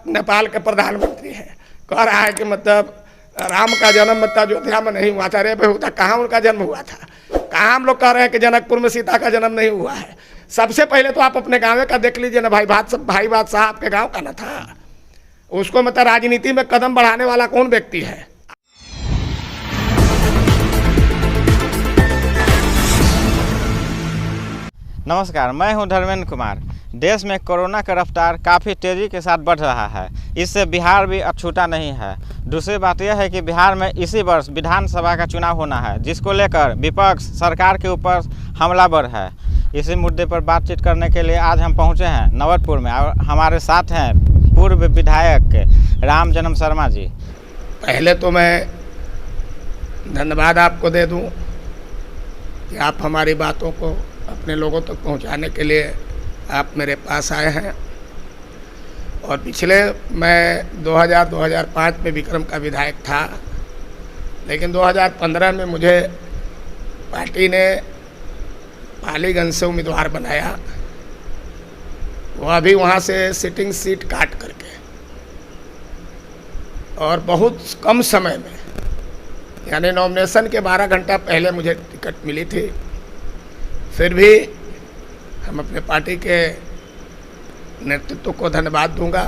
नेपाल के प्रधानमंत्री हैं, कह रहा है कि मतलब राम का जन्म मतलब अयोध्या में नहीं हुआ था। अरे बेहुदा, कहाँ उनका जन्म हुआ था? कहाँ हम लोग कह रहे हैं कि जनकपुर में सीता का जन्म नहीं हुआ है? सबसे पहले तो आप अपने गाँव का देख लीजिए ना भाई बादशाह आपके गाँव का ना था। उसको मतलब राजनीति में कदम बढ़ाने वाला कौन व्यक्ति है? नमस्कार, मैं हूं धर्मेंद्र कुमार। देश में कोरोना का रफ्तार काफ़ी तेज़ी के साथ बढ़ रहा है, इससे बिहार भी अछूता नहीं है। दूसरी बात यह है कि बिहार में इसी वर्ष विधानसभा का चुनाव होना है, जिसको लेकर विपक्ष सरकार के ऊपर हमलावर है। इसी मुद्दे पर बातचीत करने के लिए आज हम पहुंचे हैं नवतपुर में और हमारे साथ हैं पूर्व विधायक राम जन्म शर्मा जी। पहले तो मैं धन्यवाद आपको दे दूं कि आप हमारी बातों को अपने लोगों तक पहुंचाने के लिए आप मेरे पास आए हैं। और पिछले मैं 2005 में विक्रम का विधायक था, लेकिन 2015 में मुझे पार्टी ने पालीगंज से उम्मीदवार बनाया। वो अभी वहाँ से सिटिंग सीट काट करके और बहुत कम समय में, यानी नॉमिनेशन के 12 घंटा पहले मुझे टिकट मिली थी। फिर भी हम अपने पार्टी के नेतृत्व को धन्यवाद दूंगा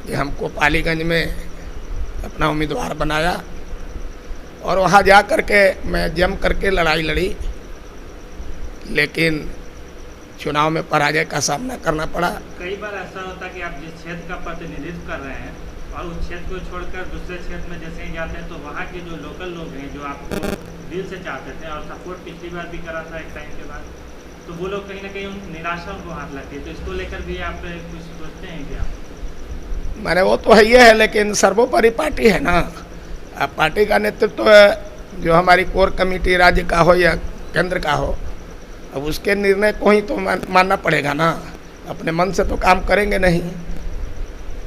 कि हमको पालीगंज में अपना उम्मीदवार बनाया और वहाँ जा कर के मैं जम करके लड़ाई लड़ी, लेकिन चुनाव में पराजय का सामना करना पड़ा। कई बार ऐसा होता है कि आप जिस क्षेत्र का प्रतिनिधित्व कर रहे हैं और उस क्षेत्र को छोड़कर दूसरे क्षेत्र में जैसे ही जाते हैं तो वहाँ के जो लोकल लोग हैं जो आपको दिल से चाहते थे और सपोर्ट पिछली बार भी करा था एक टाइम के बाद, तो वो लोग कहीं ना कहीं निराशा उनको हाथ लगती है। तो इसको लेकर भी आप कुछ सोचते हैं क्या? मैंने वो तो है ही है, लेकिन सर्वोपरि पार्टी है ना। अब पार्टी का नेतृत्व जो हमारी कोर कमेटी राज्य का हो या केंद्र का हो, अब उसके निर्णय को ही तो मानना पड़ेगा ना। अपने मन से तो काम करेंगे नहीं।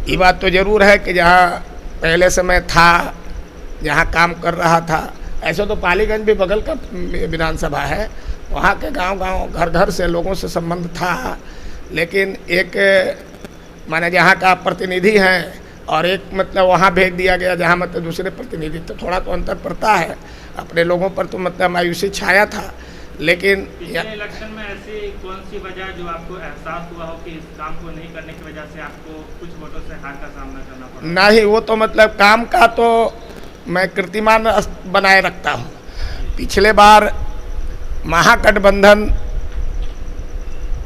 ये बात तो ज़रूर है कि जहाँ पहले से मैं था, जहाँ काम कर रहा था, ऐसे तो पालीगंज भी बगल का विधानसभा है, वहाँ के गांव-गांव घर-घर से लोगों से संबंध था। लेकिन एक माने जहाँ का प्रतिनिधि हैं और एक मतलब वहाँ भेज दिया गया जहाँ मतलब दूसरे प्रतिनिधि, तो थोड़ा तो अंतर पड़ता है। अपने लोगों पर तो मतलब मायूसी छाया था। लेकिन पिछले इलेक्शन में ऐसी कौन सी वजह जो आपको एहसास हुआ हो कि इस काम को नहीं करने की वजह से आपको कुछ वोटों से हार का सामना करना पड़ा? नहीं, वो तो मतलब काम का तो मैं कीर्तिमान बनाए रखता हूँ। पिछले बार महागठबंधन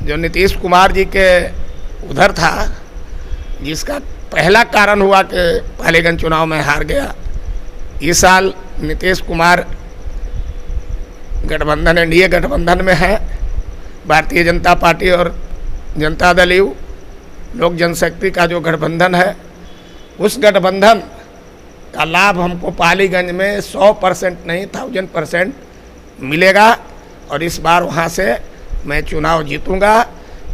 जो नीतीश कुमार जी के उधर था, जिसका पहला कारण हुआ कि पालीगंज चुनाव में हार गया। इस साल नीतीश कुमार गठबंधन एनडीए गठबंधन में है, भारतीय जनता पार्टी और जनता दल यू लोक जनशक्ति का जो गठबंधन है, उस गठबंधन का लाभ हमको पालीगंज में 100% नहीं 1000% मिलेगा। और इस बार वहाँ से मैं चुनाव जीतूंगा।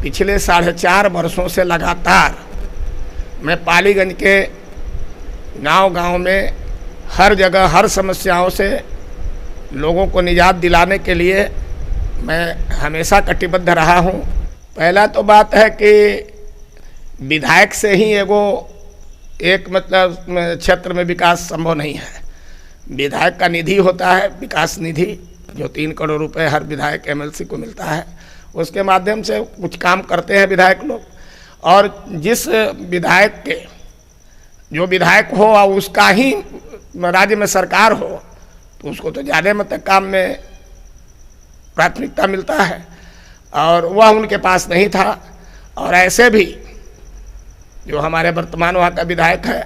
पिछले 4.5 वर्षों से लगातार मैं पालीगंज के गांव-गांव में हर जगह हर समस्याओं से लोगों को निजात दिलाने के लिए मैं हमेशा कटिबद्ध रहा हूँ। पहला तो बात है कि विधायक से ही एक मतलब क्षेत्र में विकास संभव नहीं है। विधायक का निधि होता है, विकास निधि, जो 3 करोड़ रुपए हर विधायक एमएलसी को मिलता है। उसके माध्यम से कुछ काम करते हैं विधायक लोग। और जिस विधायक के जो विधायक हो और उसका ही राज्य में सरकार हो, तो उसको तो ज़्यादा मतलब काम में प्राथमिकता मिलता है, और वह उनके पास नहीं था। और ऐसे भी जो हमारे वर्तमान वहाँ का विधायक है,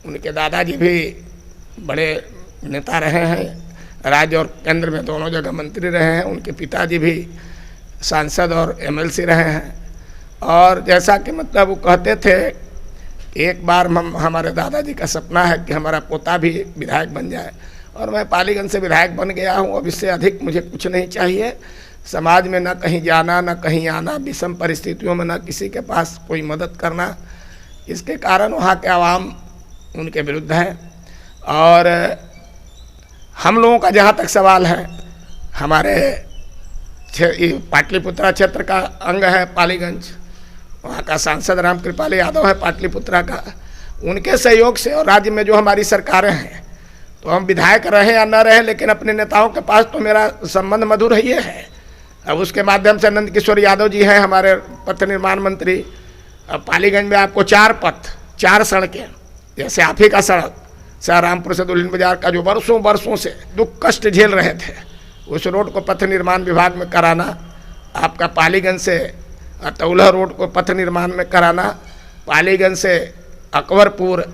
उनके दादाजी भी बड़े नेता रहे हैं, राज्य और केंद्र में दोनों जगह मंत्री रहे हैं। उनके पिताजी भी सांसद और एमएलसी रहे हैं। और जैसा कि मतलब वो कहते थे, एक बार हमारे दादाजी का सपना है कि हमारा पोता भी विधायक बन जाए, और मैं पालीगंज से विधायक बन गया हूँ। अब इससे अधिक मुझे कुछ नहीं चाहिए। समाज में न कहीं जाना न कहीं आना, विषम परिस्थितियों में न किसी के पास कोई मदद करना, इसके कारण वहाँ के आवाम उनके विरुद्ध है। और हम लोगों का जहाँ तक सवाल है, हमारे पाटलिपुत्रा क्षेत्र का अंग है पालीगंज, वहाँ का सांसद रामकृपाल यादव है पाटलिपुत्रा का, उनके सहयोग से और राज्य में जो हमारी सरकारें हैं, तो हम विधायक रहे या न रहे, लेकिन अपने नेताओं के पास तो मेरा संबंध मधुर ही है। अब उसके माध्यम से नंद किशोर यादव जी हैं हमारे पथ निर्माण मंत्री। अब पालीगंज में आपको 4 पथ 4 सड़कें, जैसे आप ही का सड़क शाहरामपुर से दुल्हिन बाजार का जो वर्षों से दुख कष्ट झेल रहे थे, उस रोड को पथ निर्माण विभाग में कराना, आपका पालीगंज से तौलह रोड को पथ निर्माण में कराना, पालीगंज से अकबरपुर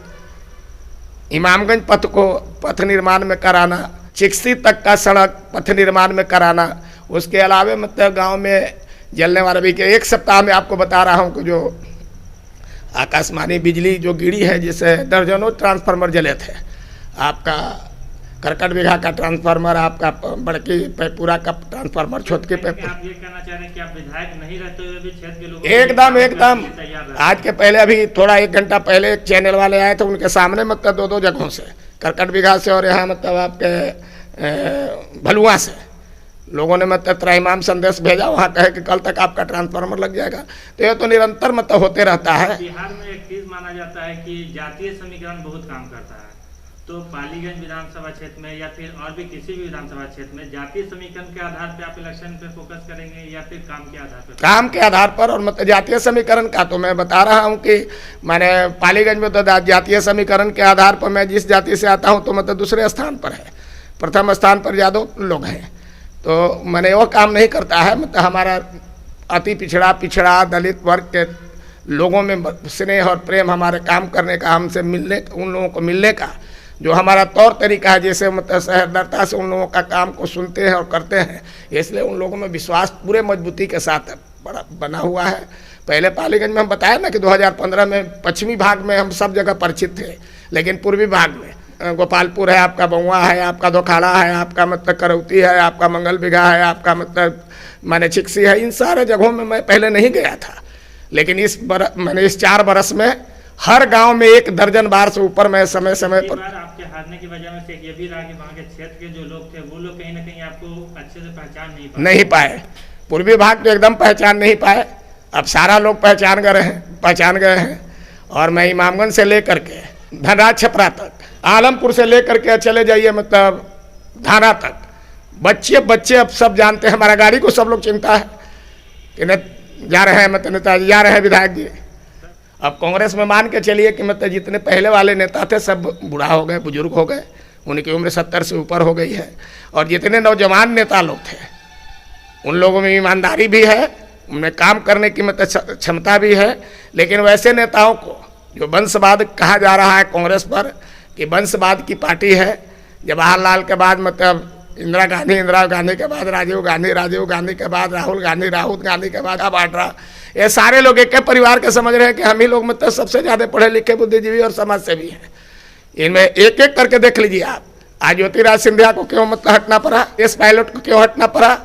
इमामगंज पथ को पथ निर्माण में कराना, चिक्सी तक का सड़क पथ निर्माण में कराना। उसके अलावा मतलब गांव में जलने वाला भी, के 1 सप्ताह में आपको बता रहा हूं कि जो आकाशवाणी बिजली जो गिरी है, जिससे दर्जनों ट्रांसफार्मर जले थे, आपका करकट बीघा का ट्रांसफार्मर, आपका बड़की पैपुरा का ट्रांसफार्मर, छोटकी पैपुरा। आप ये कहना चाह रहे हैं कि आप विधायक नहीं रहते हुए भी क्षेत्र के लोगों एकदम आज के पहले अभी थोड़ा 1 घंटा पहले एक चैनल वाले आए थे, उनके सामने मतलब 2 जगहों से, करकट बीघा से और यहाँ मतलब आपके भलुआ से लोगों ने मतलब त्राहिमाम संदेश भेजा, वहाँ कहे कि कल तक आपका ट्रांसफार्मर लग जाएगा। तो ये तो निरंतर मतलब होते रहता है। बिहार में एक चीज माना जाता है कि जातीय समीकरण बहुत काम करता है, तो पालीगंज विधानसभा क्षेत्र में या फिर और भी किसी भी विधानसभा क्षेत्र में जातीय समीकरण के आधार पर आप इलेक्शन पे फोकस करेंगे या फिर काम के आधार पर? काम के आधार पर, और मतलब जातीय समीकरण का तो मैं बता रहा हूँ कि मैंने पालीगंज में तो जातीय समीकरण के आधार पर मैं जिस जाति से आता हूँ तो मतलब दूसरे स्थान पर है, प्रथम स्थान पर यादव लोग हैं। तो मैंने वो काम नहीं करता है, मतलब हमारा अति पिछड़ा दलित वर्ग के लोगों में स्नेह और प्रेम, हमारे काम करने का, हमसे मिलने, उन लोगों को मिलने का जो हमारा तौर तरीका है, जैसे मतलब सहृदयता से उन लोगों का काम को सुनते हैं और करते हैं, इसलिए उन लोगों में विश्वास पूरे मजबूती के साथ बड़ा बना हुआ है। पहले पालीगंज में हम बताया ना कि 2015 में पश्चिमी भाग में हम सब जगह परिचित थे, लेकिन पूर्वी भाग में गोपालपुर है, आपका बउआ है, आपका दोखाड़ा है, आपका मतलब करौती है, आपका मंगल बिघा है, आपका मतलब माने चिक्सी है, इन सारे जगहों में मैं पहले नहीं गया था। लेकिन मैंने इस 4 बरस में हर गांव में 1 दर्जन बार से ऊपर मैं समय पर। आपके हारने की वजह में से ये भी रहा कि वहाँ के क्षेत्र के जो लोग थे वो लोग कहीं ना कहीं आपको अच्छे से पहचान नहीं पाए। पूर्वी भाग तो एकदम पहचान नहीं पाए, अब सारा लोग पहचान गए हैं। और मैं इमामगंज से लेकर के धनराज छपरा तक, आलमपुर से लेकर के चले जाइए मतलब धारा तक, बच्चे अब सब जानते हैं। हमारा गाड़ी को सब लोग चिंता है कि जा रहे हैं मतलब नेताजी, जा रहे हैं विधायक जी। अब कांग्रेस में मान के चलिए कि मतलब जितने पहले वाले नेता थे सब बूढ़ा हो गए, बुजुर्ग हो गए, उनकी उम्र 70 से ऊपर हो गई है। और जितने नौजवान नेता लोग थे उन लोगों में ईमानदारी भी है, उनमें काम करने की मतलब क्षमता भी है। लेकिन वैसे नेताओं को जो वंशवाद कहा जा रहा है कांग्रेस पर कि वंशवाद की पार्टी है, जवाहरलाल के बाद मतलब इंदिरा गांधी के बाद राजीव गांधी के बाद राहुल गांधी के बाद वाड्रा, ये सारे लोग एक परिवार के समझ रहे हैं कि हम ही लोग मतलब सबसे ज़्यादा पढ़े लिखे बुद्धिजीवी और समाज सेवी हैं। इनमें एक एक करके देख लीजिए आप, आज ज्योतिराज सिंधिया को क्यों मतलब हटना पड़ा, इस पायलट को क्यों हटना पड़ा,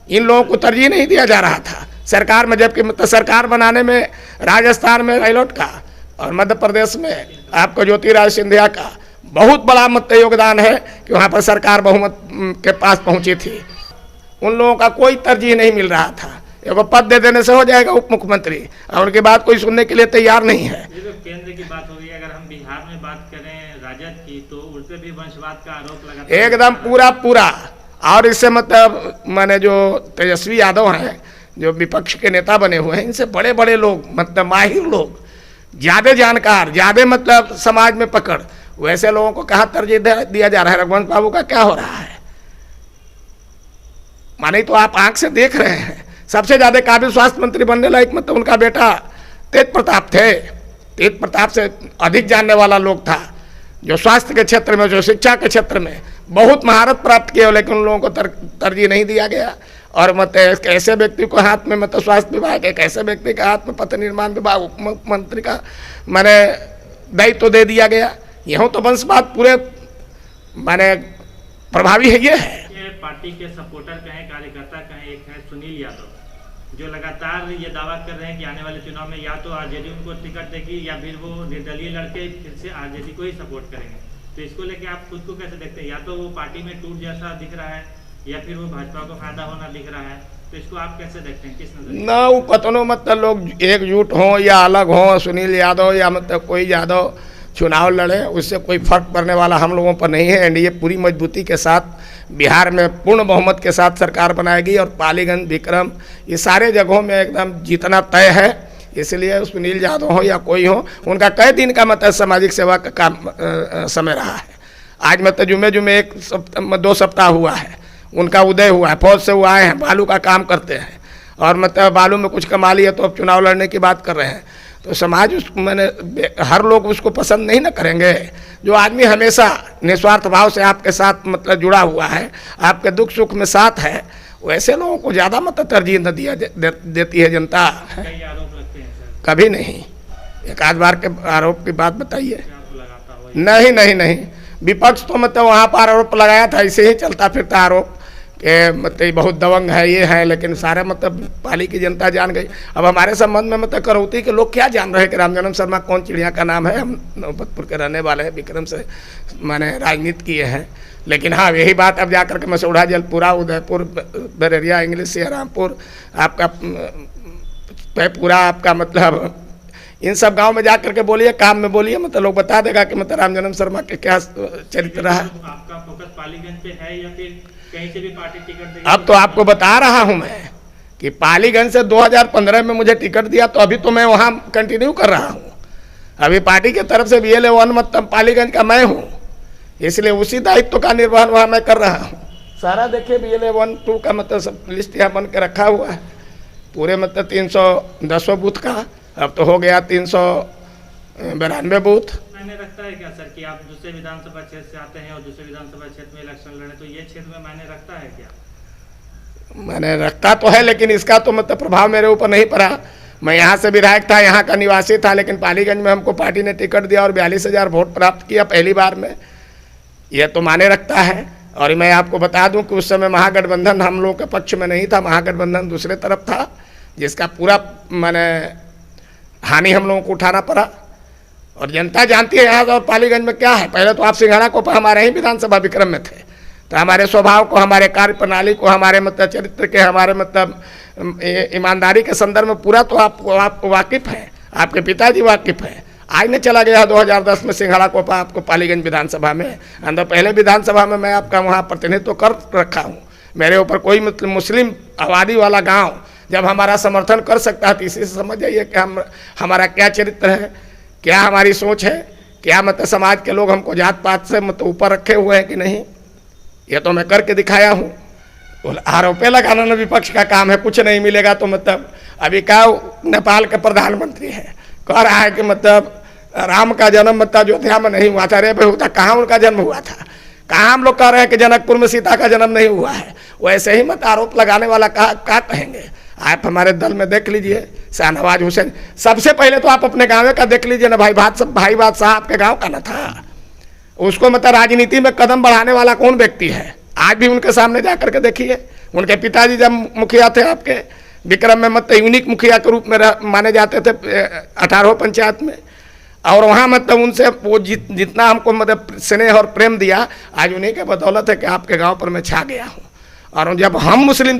इन लोगों को तरजीह नहीं दिया जा रहा था सरकार में, जबकि मतलब सरकार बनाने में राजस्थान में पायलट का और मध्य प्रदेश में आपको ज्योतिराज सिंधिया का बहुत बड़ा मतलब योगदान है कि वहाँ पर सरकार बहुमत के पास पहुँची थी। उन लोगों का कोई तरजीह नहीं मिल रहा था, एगो पद दे देने से हो जाएगा उप मुख्यमंत्री, और उनकी बात कोई सुनने के लिए तैयार नहीं है। ये तो केंद्र की बात होगी, अगर हम बिहार में बात करें राजद की तो उस पर भी वंशवाद का आरोप लगा एकदम पूरा। और इससे मतलब मैंने जो तेजस्वी यादव हैं जो विपक्ष के नेता बने हुए हैं, इनसे बड़े बड़े लोग मतलब माहिर लोग, ज़्यादा जानकार, ज़्यादा मतलब समाज में पकड़, वैसे लोगों को कहाँ तरजीह दिया जा रहा है। रघुवंश बाबू का क्या हो रहा है, माने तो आप आंख से देख रहे हैं। सबसे ज़्यादा काबिल स्वास्थ्य मंत्री बनने लायक मतलब उनका बेटा तेज प्रताप थे। तेज प्रताप से अधिक जानने वाला लोग था, जो स्वास्थ्य के क्षेत्र में, जो शिक्षा के क्षेत्र में बहुत महारत प्राप्त किए, लेकिन उन लोगों को तरजीह नहीं दिया गया। और मतलब ऐसे व्यक्ति को हाथ में मतलब स्वास्थ्य विभाग, एक ऐसे व्यक्ति के हाथ में पथ निर्माण विभाग, उप मुख्यमंत्री का मैंने दायित्व तो दे दिया गया। यह तो वंशवाद पूरे माने प्रभावी है। ये पार्टी के सपोर्टर कहें, कार्यकर्ता कहें, एक है सुनील यादव जो लगातार ये दावा कर रहे हैं कि आने वाले चुनाव में या तो आरजेडी उनको टिकट देगी या फिर वो निर्दलीय लड़के फिर से आरजेडी को ही सपोर्ट करेंगे। तो इसको लेके आप खुद को कैसे देखते हैं? या तो वो पार्टी में टूट जैसा दिख रहा है या फिर वो भाजपा को फायदा होना दिख रहा है, तो इसको आप कैसे देखते हैं, किस नजर? ना वो कतनो मतलब लोग एकजुट हों या अलग हों, सुनील यादव या मतलब कोई यादव चुनाव लड़े, उससे कोई फर्क पड़ने वाला हम लोगों पर नहीं है। एनडीए पूरी मजबूती के साथ बिहार में पूर्ण बहुमत के साथ सरकार बनाएगी और पालीगंज, विक्रम, ये सारे जगहों में एकदम जीतना तय है। इसलिए सुनील यादव हो या कोई हो, उनका कई दिन का मतलब सामाजिक सेवा का काम समय रहा है। आज मतलब जुमे 2 सप्ताह हुआ है उनका उदय हुआ है, फौज से वो आए हैं, बालू का काम करते हैं और मतलब बालू में कुछ कमा लिया तो अब चुनाव लड़ने की बात कर रहे हैं। तो समाज उसको मैंने हर लोग उसको पसंद नहीं ना करेंगे। जो आदमी हमेशा निस्वार्थ भाव से आपके साथ मतलब जुड़ा हुआ है, आपके दुख सुख में साथ है, वैसे लोगों को ज़्यादा मतलब तरजीह न देती है जनता। कई आरोप लगते हैं सर, कभी नहीं, एक आध बार के आरोप की बात बताइए। आपको लगाता हो? नहीं, विपक्ष तो मतलब वहाँ पर आरोप लगाया था, ऐसे ही चलता फिरता आरोप कि मतलब बहुत दबंग है, ये है, लेकिन सारे मतलब पाली की जनता जान गई। अब हमारे संबंध में मतलब करौती के लोग क्या जान रहे हैं कि रामजन्म शर्मा कौन चिड़िया का नाम है। हम नौबतपुर के रहने वाले हैं, विक्रम से मैंने राजनीति किए हैं। लेकिन हाँ, यही बात अब जा करके मसौढ़ा, जलपुरा, उदयपुर, बरेरिया, इंग्लिश, सियारामपुर, आपका पूरा आपका मतलब इन सब गांव में जा करके बोलिए, काम में बोलिए, मतलब लोग बता देगा कि मतलब रामजन्म शर्मा के क्या चरित्र रहा। आपका फोकस पालीगंज पे है या फिर कहीं से भी पार्टी टिकट देगी? अब तो आपको बता रहा हूं मैं कि पालीगंज से 2015 में मुझे टिकट दिया, तो अभी तो मैं वहां कंटिन्यू कर रहा हूं। अभी पार्टी की तरफ से BLA 1 मतलब पालीगंज का मैं हूं, इसलिए उसी दायित्व का निर्वहन वहां मैं कर रहा हूं। सारा देखिए BLA 1, 2 का मतलब सब लिस्ट यहाँ बन के रखा हुआ है, पूरे मतलब 310 बूथ का। अब तो हो गया 392 बूथ। मायने रखता है क्या सर कि आप दूसरे विधानसभा क्षेत्र से आते हैं और दूसरे विधानसभा क्षेत्र में इलेक्शन लड़े, तो ये क्षेत्र में मायने रखता है क्या? मैंने रखता तो है, लेकिन इसका तो मतलब प्रभाव मेरे ऊपर नहीं पड़ा। मैं यहाँ से विधायक था, यहाँ का निवासी था, लेकिन पालीगंज में हमको पार्टी ने टिकट दिया और 42,000 वोट प्राप्त किया पहली बार में। यह तो माने रखता है। और मैं आपको बता दूं कि उस समय महागठबंधन हम लोगों के पक्ष में नहीं था, महागठबंधन दूसरे तरफ था, जिसका पूरा मैंने हानि हम लोगों को उठाना पड़ा। और जनता जानती है यहाँ और पालीगंज में क्या है। पहले तो आप सिंघाड़ा को हमारे ही विधानसभा विक्रम में थे, तो हमारे स्वभाव को, हमारे कार्य प्रणाली को, हमारे मतलब चरित्र के, हमारे मतलब ईमानदारी के संदर्भ में पूरा तो आप वाकिफ़ हैं, आपके पिताजी वाकिफ़ हैं। आज ने चला गया 2010 में सिंघाड़ा कोपा आपको पालीगंज विधानसभा में अंदर, पहले विधानसभा में मैं आपका वहाँ प्रतिनिधित्व कर रखा हूँ। मेरे ऊपर कोई मतलब मुस्लिम आबादी वाला गांव जब हमारा समर्थन कर सकता है, तो इसी से समझ जाइए कि हमारा क्या चरित्र है, क्या हमारी सोच है, क्या मतलब समाज के लोग हमको जात पात से मतलब ऊपर रखे हुए हैं कि नहीं। ये तो मैं करके दिखाया हूँ। आरोप लगाना ना विपक्ष का काम है, कुछ नहीं मिलेगा। तो मतलब अभी क्या नेपाल के प्रधानमंत्री हैं, कह रहा है कि मतलब राम का जन्म मतलब अयोध्या में नहीं हुआ था। अरे बेहुदा, कहाँ उनका जन्म हुआ था? कहाँ हम लोग कह रहे हैं कि जनकपुर में सीता का जन्म नहीं हुआ है? वैसे ही मत आरोप लगाने वाला क्या कहेंगे। आप हमारे दल में देख लीजिए, शाहनवाज हुसैन, सबसे पहले तो आप अपने गाँव का देख लीजिए ना भाई बादशाह आपके गाँव का न था। उसको मतलब राजनीति में कदम बढ़ाने वाला कौन व्यक्ति है? आज भी उनके सामने जा करके देखिए। उनके पिताजी जब मुखिया थे आपके विक्रम में, मतलब यूनिक मुखिया के रूप में माने जाते थे 18 पंचायत में। और वहाँ मतलब उनसे वो जितना हमको मतलब स्नेह और प्रेम दिया, आज उन्हीं के बदौलत है कि आपके गांव पर मैं छा गया हूँ। और जब हम मुस्लिम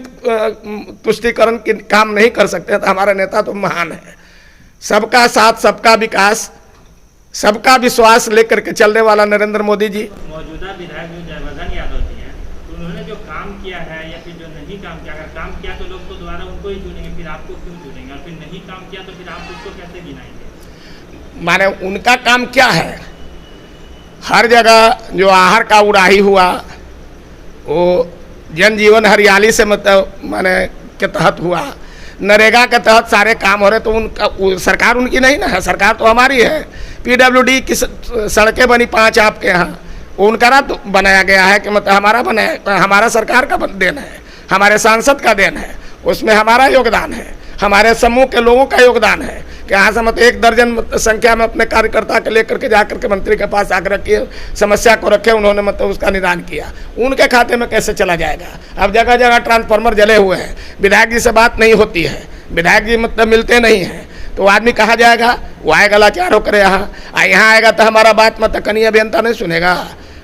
तुष्टीकरण के काम नहीं कर सकते, तो हमारा नेता तो महान है। सबका साथ, सबका विकास, सबका विश्वास लेकर के चलने वाला नरेंद्र मोदी जी। मौजूदा विधायक जो जयवर्धन यादव जी हैं, तो उन्होंने जो काम किया है या फिर जो नहीं काम किया, अगर काम किया तो लोग तो दोबारा उनको ही चुनेंगे, फिर आपको क्यों चुनेंगे? और फिर नहीं काम किया तो फिर आप उसको कैसे गिनाएंगे? माने उनका काम क्या है? हर जगह जो आहर का उड़ाही हुआ, वो जनजीवन हरियाली से मतलब माने के तहत हुआ, नरेगा के तहत सारे काम हो रहे। तो उनका सरकार उनकी नहीं ना है, सरकार तो हमारी है। PWD की सड़कें बनी 5 आपके यहाँ, उनका ना तो बनाया गया है कि मतलब हमारा सरकार का देन है, हमारे सांसद का देन है, उसमें हमारा योगदान है, हमारे समूह के लोगों का योगदान है कि यहाँ से मतलब 1 दर्जन संख्या में अपने कार्यकर्ता के लेकर के जाकर के मंत्री के पास आकर किए, समस्या को रखे, उन्होंने मतलब उसका निदान किया। उनके खाते में कैसे चला जाएगा? अब जगह जगह ट्रांसफार्मर जले हुए हैं, विधायक जी से बात नहीं होती है, विधायक जी मतलब मिलते नहीं हैं, तो आदमी कहाँ जाएगा? वो आएगा लाचारों करे यहाँ, यहाँ आएगा तो हमारा बात मतलब कहीं अभियंता नहीं सुनेगा।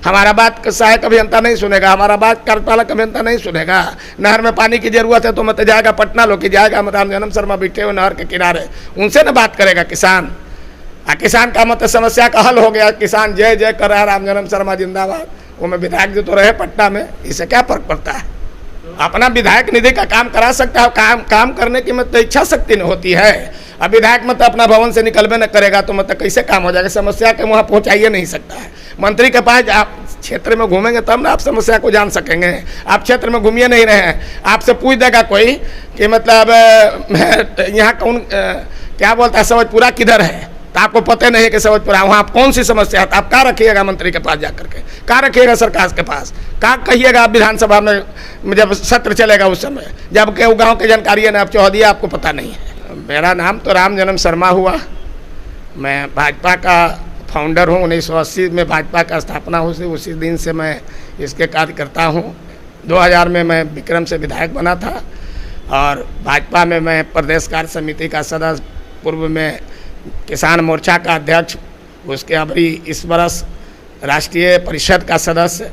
हमारा बात सहायक अभियंता नहीं सुनेगा, हमारा बात कार्यपालक अभियंता नहीं सुनेगा। नहर में पानी की जरूरत है तो मत जाएगा पटना लोग की जाएगा, मत राम जन्म शर्मा बैठे हुए नहर के किनारे, उनसे ना बात करेगा किसान। किसान का मत समस्या का हल हो गया, किसान जय जय कर रहा है, राम जन्म शर्मा जिंदाबाद। वो में विधायक जो तो रहे पटना में, इससे क्या फर्क पड़ता है? अपना विधायक निधि का काम करा सकता है, काम करने की मतलब इच्छा शक्ति नहीं होती है। अब विधायक मत अपना भवन से निकलबे न करेगा तो मतलब कैसे काम हो जाएगा? समस्या के वहाँ पहुँचाइए नहीं सकता है। मंत्री के पास आप क्षेत्र में घूमेंगे तब ना आप समस्या को जान सकेंगे। आप क्षेत्र में घूमिए नहीं रहे हैं, आपसे पूछ देगा कोई कि मतलब यहाँ कौन क्या बोलता है, सवजपुरा किधर है, तो आपको पता नहीं है कि सवजपुरा वहाँ आप कौन सी समस्या है, तो आप क्या रखिएगा मंत्री के पास जाकर के, क्या रखिएगा सरकार के पास, क्या कहिएगा आप विधानसभा में जब सत्र चलेगा उस समय, जब के गाँव की जानकारी है ना आप चौहदी आपको पता नहीं है। मेरा नाम तो राम जन्म शर्मा हुआ, मैं भाजपा का फाउंडर हूँ। 1980 में भाजपा का स्थापना हुई, उसी दिन से मैं इसके कार्य करता हूँ। 2000 में मैं विक्रम से विधायक बना था और भाजपा में मैं प्रदेश कार्य समिति का सदस्य, पूर्व में किसान मोर्चा का अध्यक्ष, उसके अभी इस बरस राष्ट्रीय परिषद का सदस्य।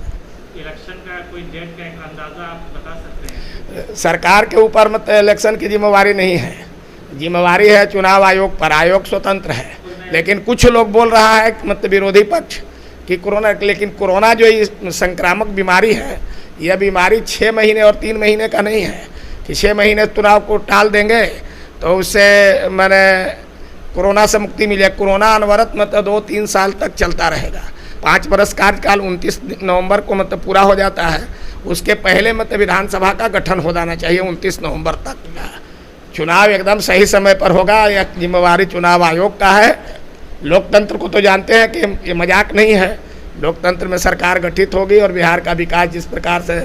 इलेक्शन का कोई डेट का एक अंदाजा आप बता सकते हैं? सरकार के ऊपर मतलब इलेक्शन की जिम्मेवारी नहीं है, जिम्मेवारी है चुनाव आयोग पर, आयोग स्वतंत्र है। लेकिन कुछ लोग बोल रहा है मतलब विरोधी पक्ष कि कोरोना, लेकिन कोरोना जो संक्रामक बीमारी है, यह बीमारी 6 महीने और 3 महीने का नहीं है कि 6 महीने चुनाव को टाल देंगे तो उससे मैंने कोरोना से मुक्ति मिले। कोरोना अनवरत मतलब 2-3 साल तक चलता रहेगा। 5 वर्ष कार्यकाल 29 नवंबर को मतलब पूरा हो जाता है, उसके पहले मतलब विधानसभा का गठन हो जाना चाहिए 29 नवंबर तक। चुनाव एकदम सही समय पर होगा, यह जिम्मेवारी चुनाव आयोग का है। लोकतंत्र को तो जानते हैं कि ये मजाक नहीं है। लोकतंत्र में सरकार गठित होगी और बिहार का विकास जिस प्रकार से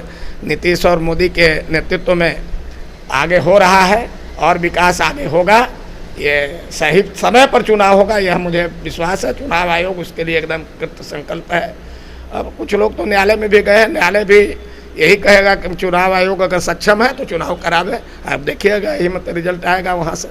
नीतीश और मोदी के नेतृत्व में आगे हो रहा है और विकास आगे होगा, ये सही समय पर चुनाव होगा, यह मुझे विश्वास है। चुनाव आयोग उसके लिए एकदम कृत संकल्प है। अब कुछ लोग तो न्यायालय में भी गए हैं, न्यायालय भी यही कहेगा कि चुनाव आयोग अगर सक्षम है तो चुनाव करावे। अब देखिएगा यही मतलब रिजल्ट आएगा वहाँ से।